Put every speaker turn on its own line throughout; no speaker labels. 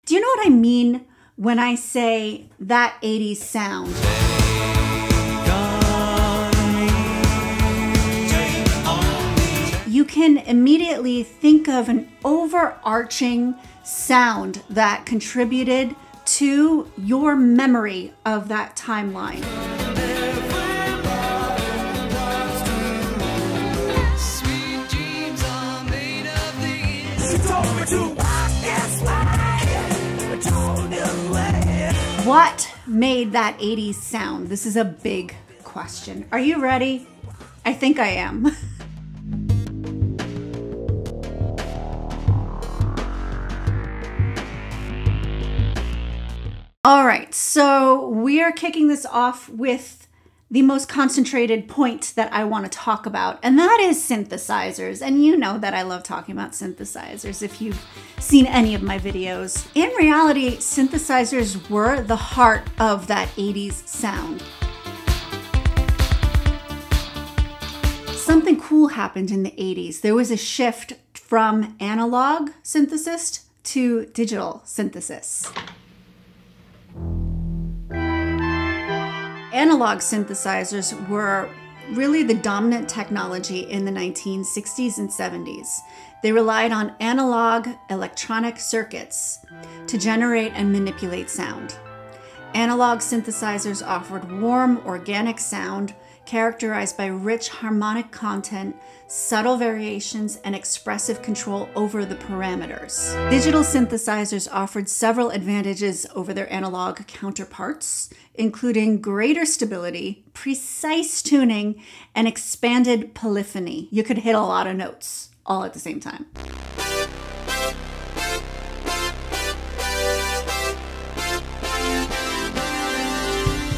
Do you know what I mean when I say that 80s sound? You can immediately think of an overarching sound that contributed to your memory of that timeline. What made that 80s sound? This is a big question. Are you ready? I think I am. All right, so we are kicking this off with the most concentrated point that I want to talk about, and that is synthesizers. And you know that I love talking about synthesizers if you've seen any of my videos. In reality, synthesizers were the heart of that 80s sound. Something cool happened in the 80s. There was a shift from analog synthesis to digital synthesis. Analog synthesizers were really the dominant technology in the 1960s and 70s. They relied on analog electronic circuits to generate and manipulate sound. Analog synthesizers offered warm, organic sound characterized by rich harmonic content, subtle variations, and expressive control over the parameters. Digital synthesizers offered several advantages over their analog counterparts, including greater stability, precise tuning, and expanded polyphony. You could hit a lot of notes all at the same time.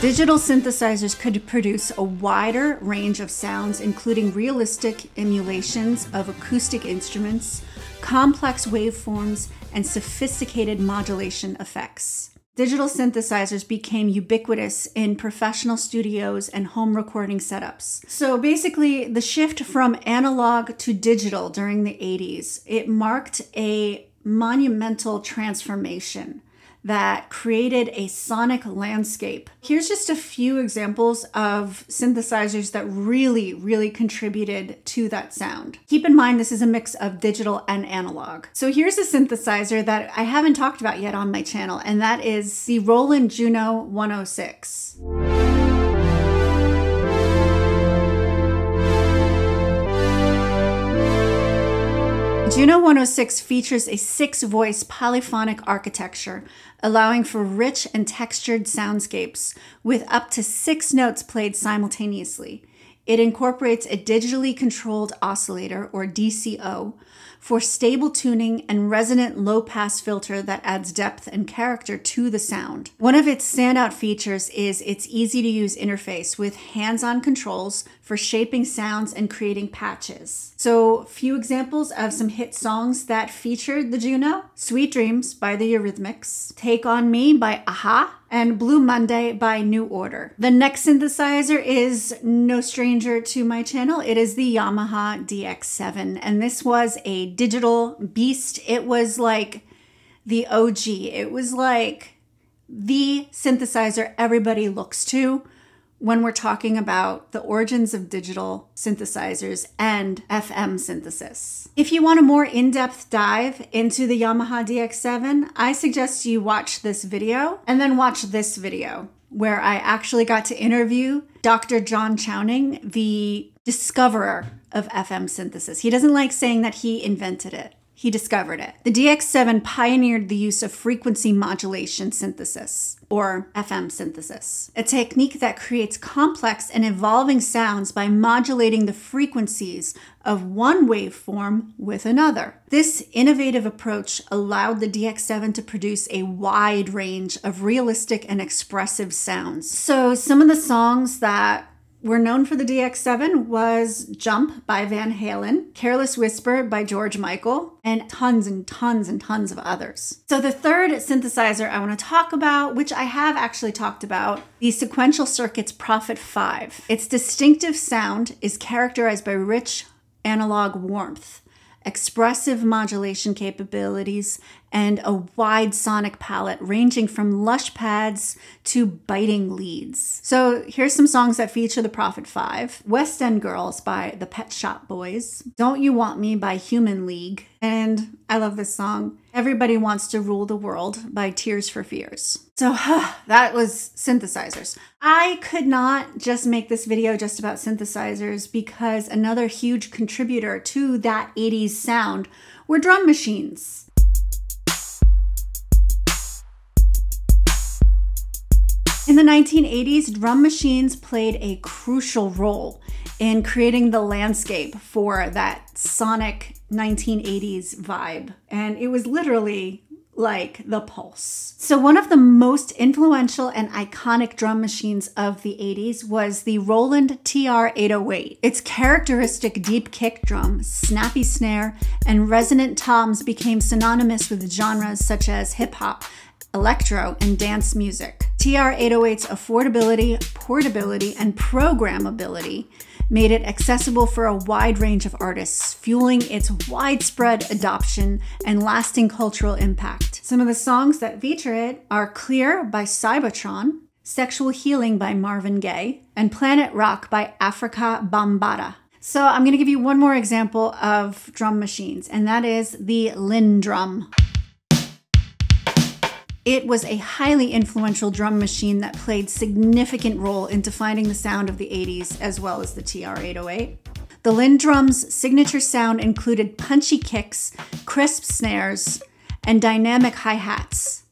Digital synthesizers could produce a wider range of sounds, including realistic emulations of acoustic instruments, complex waveforms, and sophisticated modulation effects. Digital synthesizers became ubiquitous in professional studios and home recording setups. So basically, the shift from analog to digital during the 80s, it marked a monumental transformation that created a sonic landscape. Here's just a few examples of synthesizers that really contributed to that sound. Keep in mind, this is a mix of digital and analog. So here's a synthesizer that I haven't talked about yet on my channel, and that is the Roland Juno 106. Juno 106 features a 6-voice polyphonic architecture, allowing for rich and textured soundscapes with up to 6 notes played simultaneously. It incorporates a digitally controlled oscillator, or DCO, for stable tuning and resonant low-pass filter that adds depth and character to the sound. One of its standout features is its easy-to-use interface with hands-on controls for shaping sounds and creating patches. So, few examples of some hit songs that featured the Juno: Sweet Dreams by the Eurythmics, Take On Me by Aha, and Blue Monday by New Order. The next synthesizer is no stranger to my channel. It is the Yamaha DX7, and this was a digital beast. It was like the OG. It was like the synthesizer everybody looks to when we're talking about the origins of digital synthesizers and FM synthesis. If you want a more in-depth dive into the Yamaha DX7, I suggest you watch this video and then watch this video where I actually got to interview Dr. John Chowning, the discoverer of FM synthesis. He doesn't like saying that he invented it. He discovered it. The DX7 pioneered the use of frequency modulation synthesis, or FM synthesis, a technique that creates complex and evolving sounds by modulating the frequencies of one waveform with another. This innovative approach allowed the DX7 to produce a wide range of realistic and expressive sounds. So some of the songs that were known for the DX7 was Jump by Van Halen, Careless Whisper by George Michael, and tons and tons and tons of others. So the third synthesizer I want to talk about, which I have actually talked about, the Sequential Circuit's Prophet 5. Its distinctive sound is characterized by rich analog warmth, expressive modulation capabilities, and a wide sonic palette ranging from lush pads to biting leads. So here's some songs that feature the Prophet Five. West End Girls by the Pet Shop Boys. Don't You Want Me by Human League. And I love this song, Everybody Wants to Rule the World by Tears for Fears. So that was synthesizers. I could not just make this video just about synthesizers because another huge contributor to that 80s sound were drum machines. In the 1980s, drum machines played a crucial role in creating the landscape for that sonic 1980s vibe. And it was literally like the pulse. So one of the most influential and iconic drum machines of the 80s was the Roland TR-808. Its characteristic deep kick drum, snappy snare, and resonant toms became synonymous with genres such as hip-hop, electro, and dance music. TR-808's affordability, portability, and programmability made it accessible for a wide range of artists, fueling its widespread adoption and lasting cultural impact. Some of the songs that feature it are Clear by Cybertron, Sexual Healing by Marvin Gaye, and Planet Rock by Africa Bambaataa. So I'm going to give you one more example of drum machines, and that is the LinnDrum. It was a highly influential drum machine that played significant role in defining the sound of the 80s as well as the TR-808. The LinnDrum's signature sound included punchy kicks, crisp snares, and dynamic hi-hats.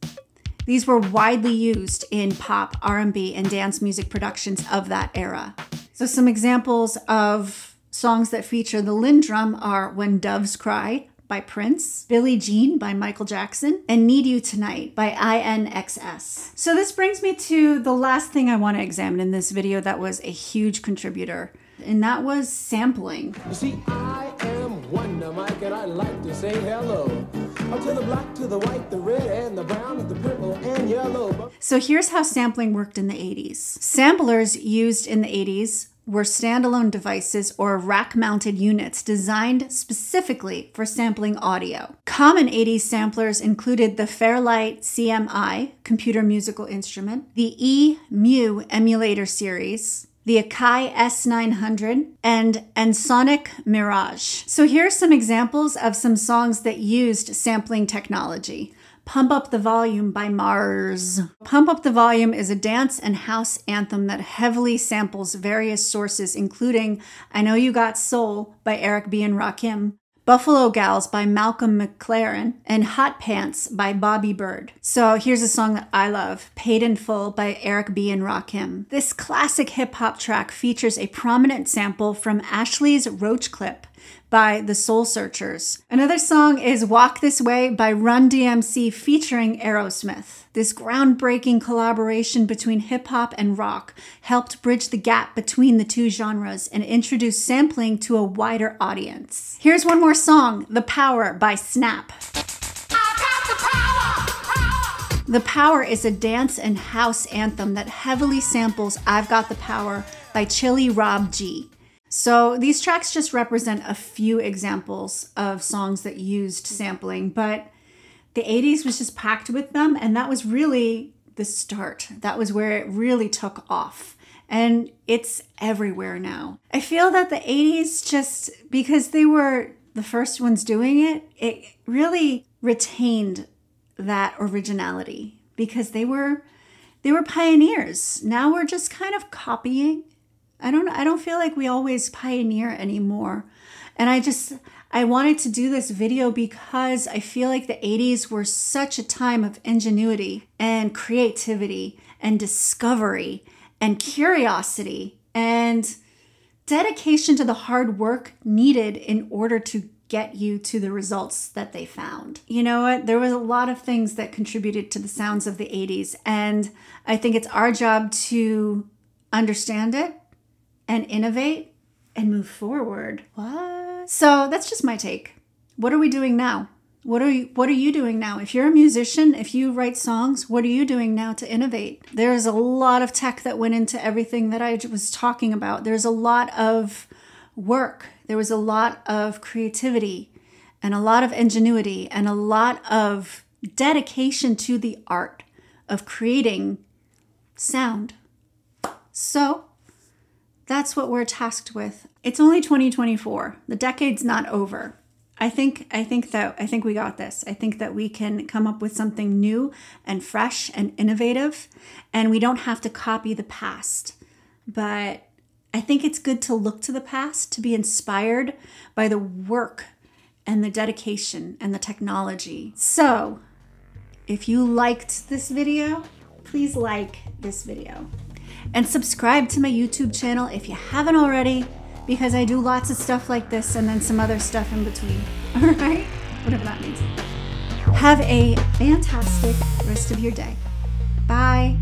These were widely used in pop, R&B, and dance music productions of that era. So some examples of songs that feature the LinnDrum are When Doves Cry by Prince, Billie Jean by Michael Jackson, and Need You Tonight by INXS. So this brings me to the last thing I want to examine in this video that was a huge contributor, and that was sampling.
You see, I am Wonder Mike, and I like to say hello. Up to the black, to the white, the red, and the brown, and the purple, and yellow.
So here's how sampling worked in the 80s. Samplers used in the 80s were standalone devices or rack-mounted units designed specifically for sampling audio. Common 80s samplers included the Fairlight CMI, computer musical instrument, the E-Mu emulator series, the Akai S900, and Ensoniq Mirage. So here are some examples of some songs that used sampling technology. Pump Up the Volume by Mars. Pump Up the Volume is a dance and house anthem that heavily samples various sources, including I Know You Got Soul by Eric B. and Rakim, Buffalo Gals by Malcolm McLaren, and Hot Pants by Bobby Bird. So here's a song that I love, Paid in Full by Eric B. and Rakim. This classic hip-hop track features a prominent sample from Ashley's Roach Clip by the Soul Searchers. Another song is Walk This Way by Run DMC featuring Aerosmith. This groundbreaking collaboration between hip-hop and rock helped bridge the gap between the two genres and introduce sampling to a wider audience. Here's one more song, The Power by Snap. The Power is a dance and house anthem that heavily samples I've Got the Power by Chili Rob G. So these tracks just represent a few examples of songs that used sampling, but the 80s was just packed with them, and that was really the start. That was where it really took off, and it's everywhere now. I feel that the 80s, just because they were the first ones doing it, it really retained that originality because they were pioneers. Now we're just kind of copying. I don't feel like we always pioneer anymore. And I wanted to do this video because I feel like the 80s were such a time of ingenuity and creativity and discovery and curiosity and dedication to the hard work needed in order to get you to the results that they found. You know what? There was a lot of things that contributed to the sounds of the 80s, and I think it's our job to understand it and innovate and move forward. What? So that's just my take. What are we doing now? What are you doing now? If you're a musician, if you write songs, what are you doing now to innovate? There's a lot of tech that went into everything that I was talking about. There's a lot of work. There was a lot of creativity and a lot of ingenuity and a lot of dedication to the art of creating sound. So that's what we're tasked with. It's only 2024. The decade's not over. I think we got this. I think that we can come up with something new and fresh and innovative, and we don't have to copy the past. But I think it's good to look to the past, to be inspired by the work and the dedication and the technology. So if you liked this video, please like this video and subscribe to my YouTube channel if you haven't already, because I do lots of stuff like this and then some other stuff in between. All right? Whatever that means. Have a fantastic rest of your day. Bye.